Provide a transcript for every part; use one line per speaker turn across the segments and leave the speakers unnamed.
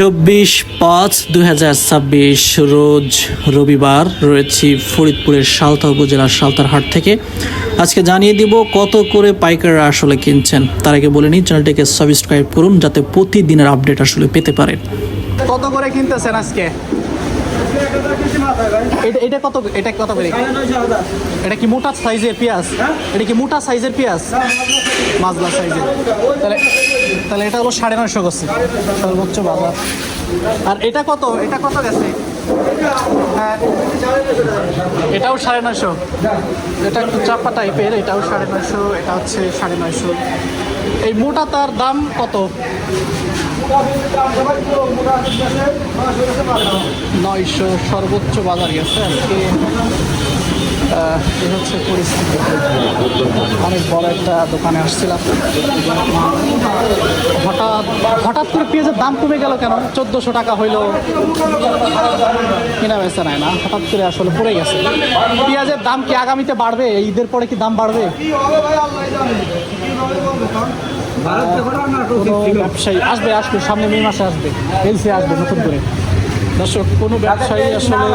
24/5/2026 রোজ রবিবার রয়েছি ফরিদপুরের সালতা উপজেলার সালতার হাট থেকে। আজকে জানিয়ে দিব কত করে পাইকাররা আসলে কিনছেন। তার আগে বলে নিই, চ্যানেলটিকে সাবস্ক্রাইব করুন যাতে প্রতিদিনের আপডেট আসলে পেতে পারেন। কত করে কিনতেছেন আজকে? এটা কত করে? এটা কি মোটা সাইজের পেঁয়াজ? এটা কি মোটা সাইজের পেঁয়াজ? মাজলা সাইজের। তাহলে এটা হলো 950 করছে সর্বোচ্চ বাজার। আর এটা কত গেছে? হ্যাঁ, এটাও 950। এটা একটু চাপা টাইপের, এটাও 950, এটা হচ্ছে 950। এই মোটা তার দাম কত? 900 সর্বোচ্চ বাজার গেছে আজকে। এই হচ্ছে পরিস্থিতি। অনেক বড় একটা দোকানে আসছিলাম, হঠাৎ করে পেঁয়াজের দাম কমে গেল কেন? 1400 টাকা হইলো, কেনা বেচা নাই না, হঠাৎ করে আসলে পড়ে গেছে। পেঁয়াজের দাম কি আগামীতে বাড়বে? ঈদের পরে কি দাম বাড়বে? ব্যবসায়ী আসবে সামনে মে মাসে আসবে, এলসি আসবে নতুন করে। দর্শক, কোনো ব্যবসায়ী আসলে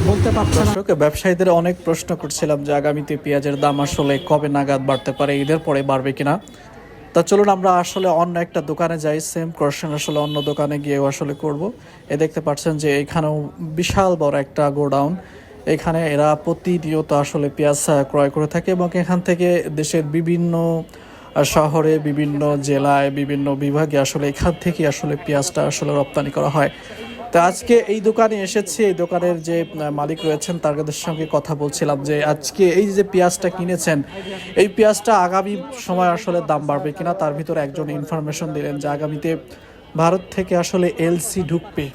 বলতে পারছে না। ব্যবসায়ীদের অনেক প্রশ্ন করছিলাম যে আগামীতে পেঁয়াজের দাম আসলে কবে নাগাদ বাড়তে পারে, ঈদের পরে বাড়বে কিনা। তা চলুন আমরা আসলে অন্য একটা দোকানে যাই। সেম কোয়েশ্চেন আসলে অন্য দোকানে গিয়েও আসলে করব। দেখতে পাচ্ছেন যে এখানেও বিশাল বড় একটা গোডাউন। এখানে এরা প্রতিনিয়ত আসলে পেঁয়াজ ক্রয় করে থাকে এবং এখান থেকে দেশের বিভিন্ন শহরে, বিভিন্ন জেলায়, বিভিন্ন বিভাগে আসলে এখান থেকে আসলে পেঁয়াজটা আসলে রপ্তানি করা হয়। তো আজকে এই দোকানে এসেছি, এই দোকানের যে মালিক রয়েছেন তাদের সঙ্গে কথা বলছিলাম যে আজকে এই যে পেঁয়াজটা কিনেছেন, এই পেঁয়াজটা আগামী সময় আসলে দাম বাড়বে কিনা। তার ভিতরে একজন ইনফরমেশন দিলেন যে আগামীতে ভারত থেকে আসলে এলসি ঢুকবে।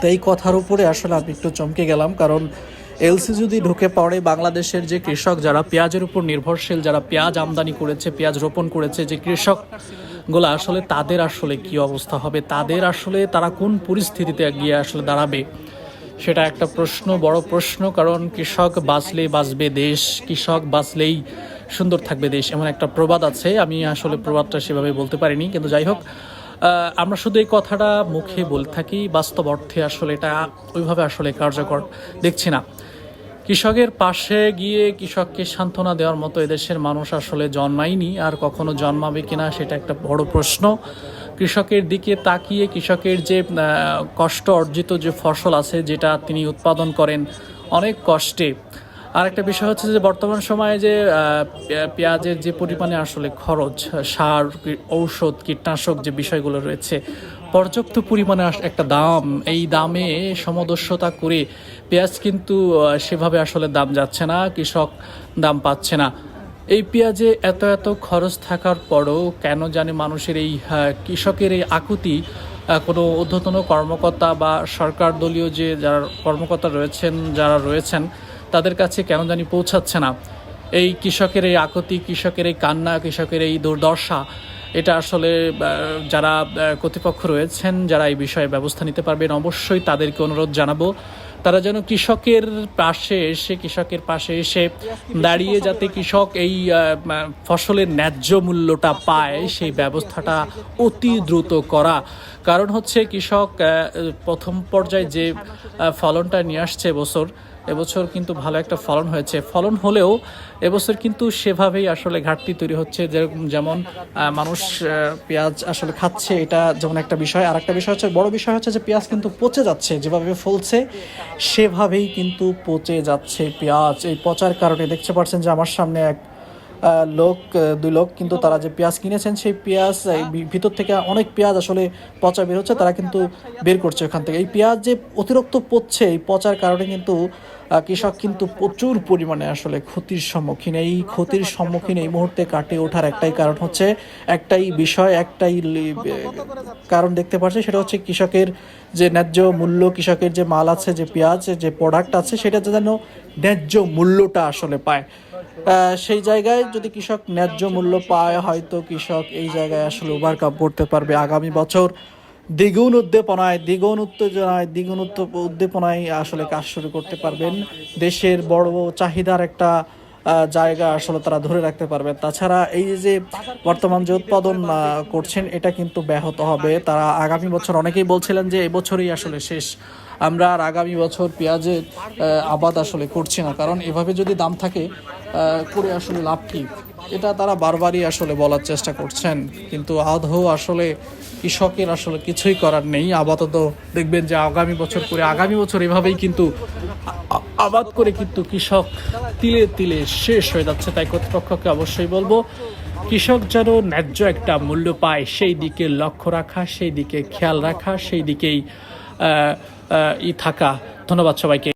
তো এই কথার উপরে আসলে আমি একটু চমকে গেলাম, কারণ এলসি যদি ঢুকে পড়ে, বাংলাদেশের যে কৃষক যারা পেঁয়াজের উপর নির্ভরশীল, যারা পেঁয়াজ আমদানি করেছে, পেঁয়াজ রোপণ করেছে, যে কৃষকগুলো আসলে তাদের আসলে কি অবস্থা হবে, তাদের আসলে তারা কোন পরিস্থিতিতে গিয়ে আসলে দাঁড়াবে, সেটা একটা প্রশ্ন, বড় প্রশ্ন। কারণ কৃষক বাঁচলেই বাঁচবে দেশ, কৃষক বাঁচলেই সুন্দর থাকবে দেশ, এমন একটা প্রবাদ আছে। আমি আসলে প্রবাদটা সেভাবে বলতে পারিনি, কিন্তু যাই হোক, আমরা শুধু এই কথাটা মুখে বলে থাকি, বাস্তব অর্থে আসলে এটা ওইভাবে আসলে কার্যকর দেখছি না। কৃষকের পাশে গিয়ে কৃষককে সান্ত্বনা দেওয়ার মতো এদেশের মানুষ আসলে জন্মায়নি, আর কখনো জন্মাবে কিনা সেটা একটা বড় প্রশ্ন। কৃষকের দিকে তাকিয়ে কৃষকের যে কষ্ট অর্জিত যে ফসল আছে, যেটা তিনি উৎপাদন করেন অনেক কষ্টে। আর একটা বিষয় হচ্ছে যে বর্তমান সময়ে যে পেঁয়াজের যে পরিমাণে আসলে খরচ, সার, ঔষধ, কীটনাশক যে বিষয়গুলো রয়েছে, পর্যাপ্ত পরিমাণে একটা দাম, এই দামে সমদস্যতা করে পেঁয়াজ কিন্তু সেভাবে আসলে দাম যাচ্ছে না, কৃষক দাম পাচ্ছে না। এই পেঁয়াজে এত খরচ থাকার পরও কেন জানি মানুষের এই কৃষকের এই আকুতি কোনো ঊর্ধ্বতন কর্মকর্তা বা সরকার দলীয় যে যারা কর্মকর্তা রয়েছেন, যারা রয়েছেন তাদের কাছে কেন জানি পৌঁছাচ্ছে না। এই কৃষকের এই আকুতি, কৃষকের এই কান্না, কৃষকের এই দুর্দশা, এটা আসলে যারা কর্তৃপক্ষ রয়েছেন, যারা এই বিষয়ে ব্যবস্থা নিতে পারবেন, অবশ্যই তাদেরকে অনুরোধ জানাবো তারা যেন কৃষকের পাশে এসে দাঁড়িয়ে যাতে কৃষক এই ফসলের ন্যায্য মূল্যটা পায়, সেই ব্যবস্থাটা অতি দ্রুত করা। কারণ হচ্ছে কৃষক প্রথম পর্যায়ে যে ফলনটা নিয়ে আসছে এবছর কিন্তু ভালো একটা ফলন হয়েছে। ফলন হলেও এবছর কিন্তু সেভাবেই আসলে ঘাটতি তৈরি হচ্ছে, যেমন মানুষ পেঁয়াজ আসলে খাচ্ছে, এটা যেমন একটা বিষয়। আর একটা বিষয় হচ্ছে, বড় বিষয় হচ্ছে যে পেঁয়াজ কিন্তু পচে যাচ্ছে, যেভাবে ফলছে সেভাবেই কিন্তু পচে যাচ্ছে পেঁয়াজ। এই পচার কারণে দেখতে পাচ্ছেন যে আমার সামনে দুই লোক কিন্তু তারা যে পেঁয়াজ কিনেছেন, সেই পেঁয়াজ ভিতর থেকে অনেক পেঁয়াজ আসলে পচা বের হচ্ছে, তারা কিন্তু বের করছে ওখান থেকে। এই পেঁয়াজ যে অতিরিক্ত পচছে, এই পচার কারণে কিন্তু কৃষক কিন্তু প্রচুর পরিমাণে আসলে ক্ষতির সম্মুখীন। এই ক্ষতির সম্মুখীন এই মুহূর্তে কাটে ওঠার একটাই কারণ হচ্ছে, একটাই বিষয়, একটাই কারণ দেখতে পাচ্ছি, সেটা হচ্ছে কৃষকের যে ন্যায্য মূল্য, কৃষকের যে মাল আছে, যে পেঁয়াজ যে প্রোডাক্ট আছে, সেটা যেন ন্যায্য মূল্যটা আসলে পায়। সেই জায়গায় যদি কৃষক ন্যায্য মূল্য পায়, হয়তো কৃষক এই জায়গায় আসলে ওভারকাম করতে পারবে। আগামী বছর দ্বিগুণ উদ্দীপনায় আসলে কাজ শুরু করতে পারবেন। দেশের বড় চাহিদার একটা জায়গা আসলে তারা ধরে রাখতে পারবে। তাছাড়া এই যে বর্তমান যে উৎপাদন করছেন এটা কিন্তু ব্যাহত হবে। তারা আগামী বছর অনেকেই বলছিলেন যে এবছরই আসলে শেষ, আমরা আর আগামী বছর পেঁয়াজের আবাদ আসলে করছি না, কারণ এভাবে যদি দাম থাকে করে আসলে লাভ কি, এটা তারা বারবারই আসলে বলার চেষ্টা করছেন। কিন্তু আদৌ আসলে কৃষকের আসলে কিছুই করার নেই। আপাতত দেখবেন যে আগামী বছর এভাবেই কিন্তু আবাদ করে কিন্তু কৃষক তিলে তিলে শেষ হয়ে যাচ্ছে। তাই কর্তৃপক্ষকে অবশ্যই বলবো কৃষক যেন ন্যায্য একটা মূল্য পায় সেই দিকে লক্ষ্য রাখা, সেই দিকে খেয়াল রাখা, সেই দিকেই থাকা। ধন্যবাদ সবাইকে।